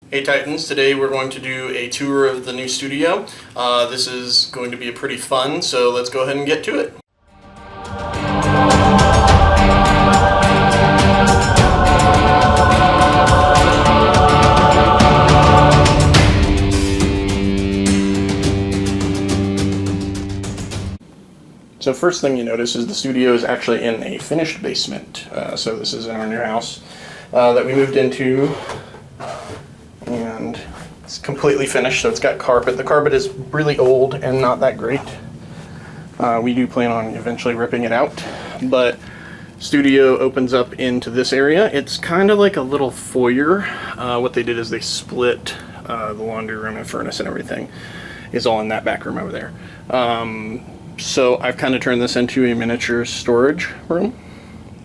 Hey Titans, today we're going to do a tour of the new studio. This is going to be pretty fun, so let's go ahead and get to it. So first thing you notice is the studio is actually in a finished basement. So this is in our new house that we moved into. And it's completely finished, so it's got carpet. The carpet is really old and not that great. We do plan on eventually ripping it out, but studio opens up into this area. It's kind of like a little foyer. What they did is they split the laundry room and furnace and everything is all in that back room over there. So I've kind of turned this into a miniature storage room,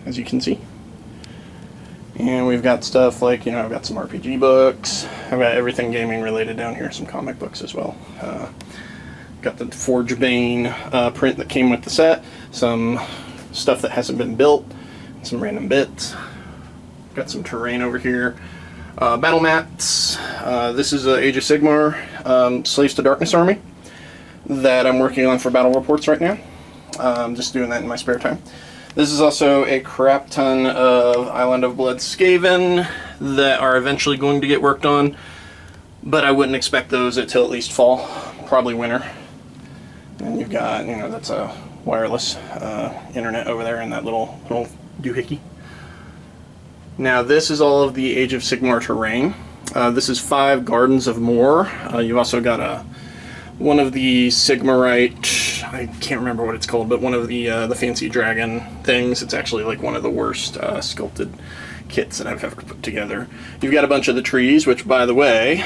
as you can see. And we've got stuff like, I've got some RPG books. I've got everything gaming related down here, some comic books as well. Got the Forge Bane print that came with the set, some stuff that hasn't been built, some random bits. Got some terrain over here. Battle mats. This is Age of Sigmar Slaves to Darkness army that I'm working on for battle reports right now. I'm just doing that in my spare time. This is also a crap ton of Island of Blood Skaven that are eventually going to get worked on, but I wouldn't expect those until at least fall, probably winter. And you've got, that's a wireless internet over there in that little doohickey. Now this is all of the Age of Sigmar terrain. This is 5 Gardens of Moor. You've also got one of the Sigmarite, I can't remember what it's called, but one of the fancy dragon things. It's actually like one of the worst sculpted kits that I've ever put together. You've got a bunch of the trees, which, by the way,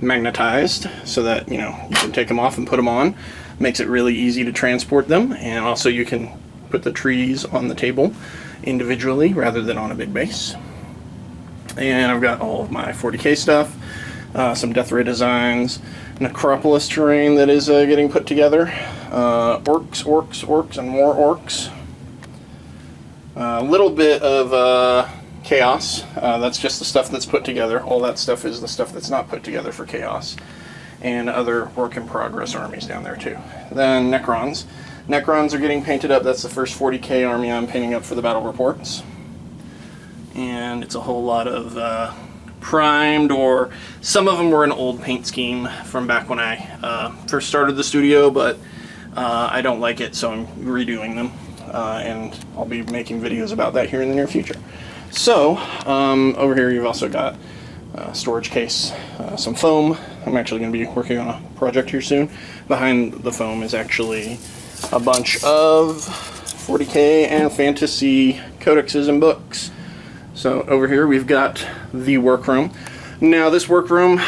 magnetized, so that, you can take them off and put them on. Makes it really easy to transport them, and also you can put the trees on the table individually rather than on a big base. And I've got all of my 40K stuff, some Death Ray designs, Necropolis terrain that is getting put together, orcs, and more orcs. A little bit of chaos. That's just the stuff that's put together. All that stuff is the stuff that's not put together for chaos. And other work in progress armies down there too. Then Necrons. Necrons are getting painted up. That's the first 40K army I'm painting up for the battle reports. And it's a whole lot of primed, or some of them were an old paint scheme from back when I first started the studio, but I don't like it, so I'm redoing them, and I'll be making videos about that here in the near future. So over here you've also got a storage case, some foam. I'm actually going to be working on a project here soon. Behind the foam is actually a bunch of 40K and fantasy codexes and books. So over here we've got the workroom. Now this workroom,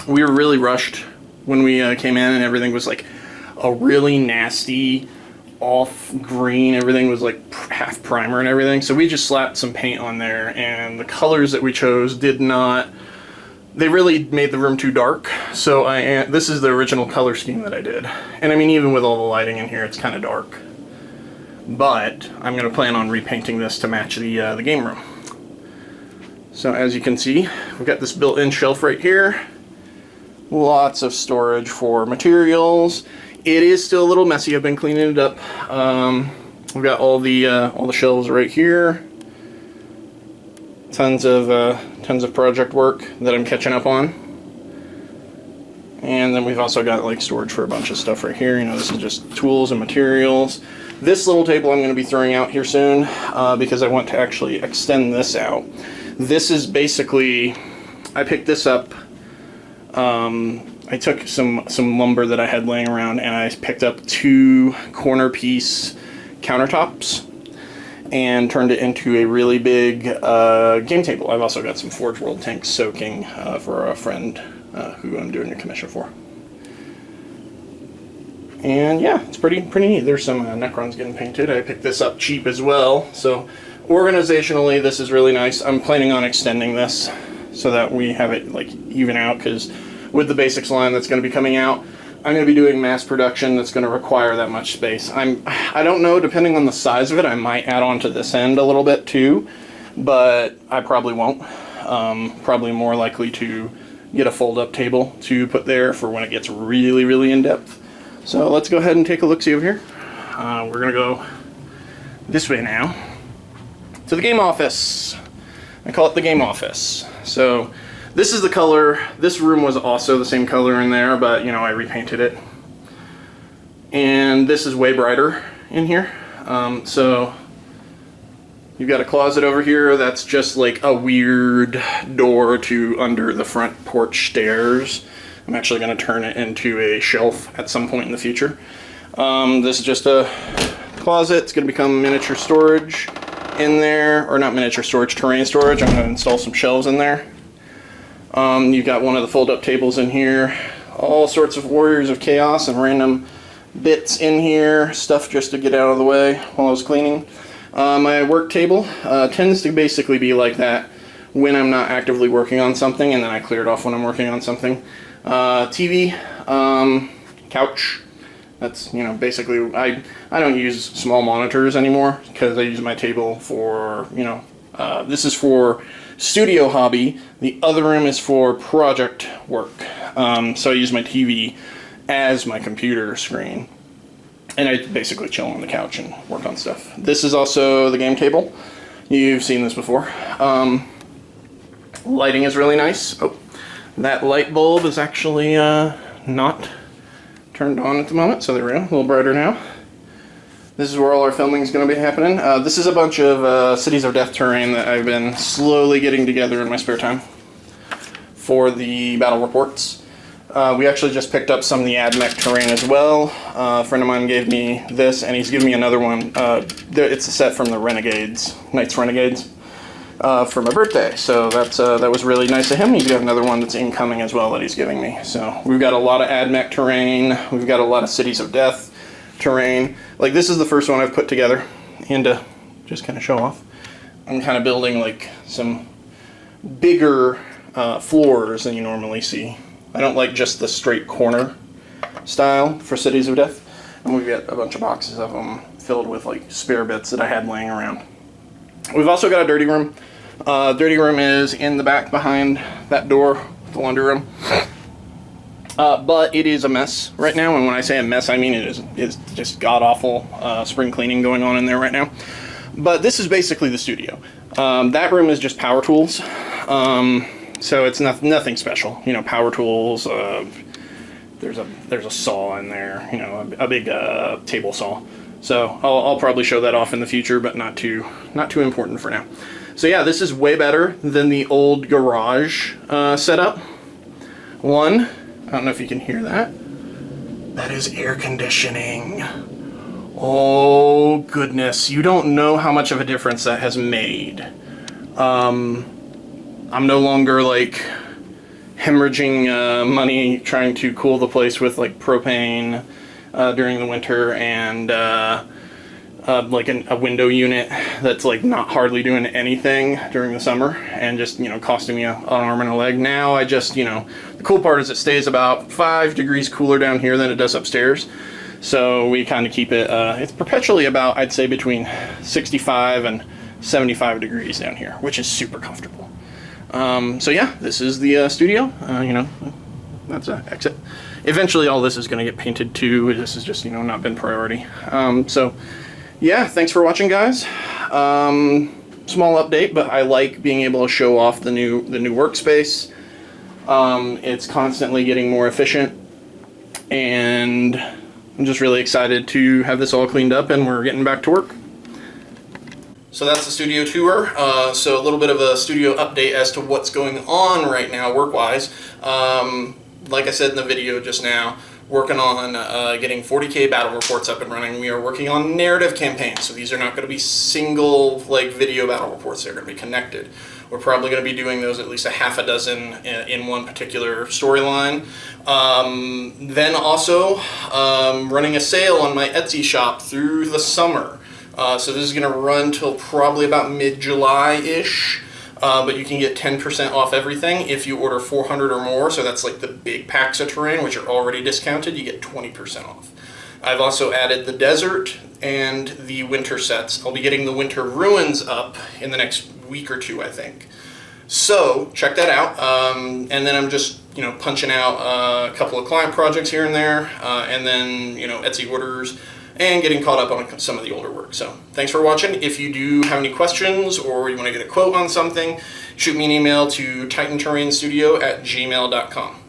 we were really rushed when we came in, and everything was like a really nasty off green. Everything was like half primer and everything. So we just slapped some paint on there, and the colors that we chose they really made the room too dark. So this is the original color scheme that I did. And I mean, even with all the lighting in here, it's kind of dark. But I'm going to plan on repainting this to match the game room. So as you can see, we've got this built-in shelf right here. Lots of storage for materials. It is still a little messy. I've been cleaning it up. We've got all the shelves right here. Tons of project work that I'm catching up on. And then we've also got like storage for a bunch of stuff right here. This is just tools and materials. This little table I'm going to be throwing out here soon because I want to actually extend this out. This is basically, I picked this up. I took some lumber that I had laying around, and I picked up 2 corner piece countertops and turned it into a really big game table. I've also got some Forge World tanks soaking for a friend who I'm doing a commission for. And yeah, it's pretty neat. There's some Necrons getting painted. I picked this up cheap as well. So organizationally, this is really nice. I'm planning on extending this so that we have it like even out, because with the basics line that's going to be coming out, I'm going to be doing mass production that's going to require that much space. I don't know, depending on the size of it, I might add on to this end a little bit too, but I probably won't. Probably more likely to get a fold-up table to put there for when it gets really, really in-depth. So let's go ahead and take a look-see over here. We're going to go this way now to the game office. I call it the game office. So this is the color. This room was also the same color in there, but you know, I repainted it. And this is way brighter in here. So you've got a closet over here that's just like a weird door to under the front porch stairs. I'm actually going to turn it into a shelf at some point in the future. This is just a closet. It's going to become miniature storage in there, or not miniature storage, terrain storage. I'm going to install some shelves in there. You've got one of the fold-up tables in here. All sorts of Warriors of Chaos and random bits in here, stuff just to get out of the way while I was cleaning. My work table tends to basically be like that when I'm not actively working on something, and then I clear it off when I'm working on something. TV, couch. That's, you know, basically, I don't use small monitors anymore because I use my table for, you know, this is for studio hobby. The other room is for project work. So I use my TV as my computer screen, and I basically chill on the couch and work on stuff. This is also the game table. You've seen this before. Lighting is really nice. Oh, that light bulb is actually not turned on at the moment, so there we go, a little brighter now. This is where all our filming is going to be happening. This is a bunch of Cities of Death terrain that I've been slowly getting together in my spare time for the battle reports. We actually just picked up some of the AdMech terrain as well. A friend of mine gave me this, and he's given me another one. It's a set from the Renegades, Knights Renegades, for my birthday. So that was really nice of him. He's got another one that's incoming as well that he's giving me. So we've got a lot of AdMech terrain. We've got a lot of Cities of Death terrain. Like, this is the first one I've put together, and to just kind of show off, I'm kind of building like some bigger floors than you normally see. I don't like just the straight corner style for Cities of Death. And we've got a bunch of boxes of them filled with like spare bits that I had laying around. We've also got a dirty room. Dirty room is in the back behind that door, the laundry room. But it is a mess right now, and when I say a mess, I mean it's just god-awful spring cleaning going on in there right now. But this is basically the studio. That room is just power tools. So it's nothing special, you know, power tools. There's a saw in there, you know, a big table saw. So I'll probably show that off in the future, but not too important for now. So yeah, this is way better than the old garage setup. One, I don't know if you can hear that. That is air conditioning. Oh goodness, you don't know how much of a difference that has made. I'm no longer like hemorrhaging money trying to cool the place with like propane during the winter, and like a window unit that's like not hardly doing anything during the summer and just, you know, costing me an arm and a leg. Now I just, you know, the cool part is it stays about 5 degrees cooler down here than it does upstairs. So we kind of keep it, it's perpetually about, I'd say, between 65 and 75 degrees down here, which is super comfortable. So yeah, this is the studio. You know, that's an exit. Eventually all this is going to get painted too. This is just, you know, not been priority. So yeah, thanks for watching, guys. Small update, but I like being able to show off the new workspace. It's constantly getting more efficient, and I'm just really excited to have this all cleaned up and we're getting back to work. So that's the studio tour. So a little bit of a studio update as to what's going on right now work-wise. Like I said in the video just now, working on getting 40K battle reports up and running. We are working on narrative campaigns, so these are not going to be single like video battle reports. They're going to be connected. We're probably going to be doing those at least a half a dozen in one particular storyline. Then also running a sale on my Etsy shop through the summer. So this is going to run till probably about mid-July-ish. But you can get 10% off everything if you order 400 or more. So that's like the big packs of terrain, which are already discounted. You get 20% off. I've also added the desert and the winter sets. I'll be getting the winter ruins up in the next week or two, I think. So check that out. And then I'm just, punching out a couple of client projects here and there, and then, Etsy orders, and getting caught up on some of the older work. So thanks for watching. If you do have any questions or you want to get a quote on something, shoot me an email to titanturianstudio@gmail.com.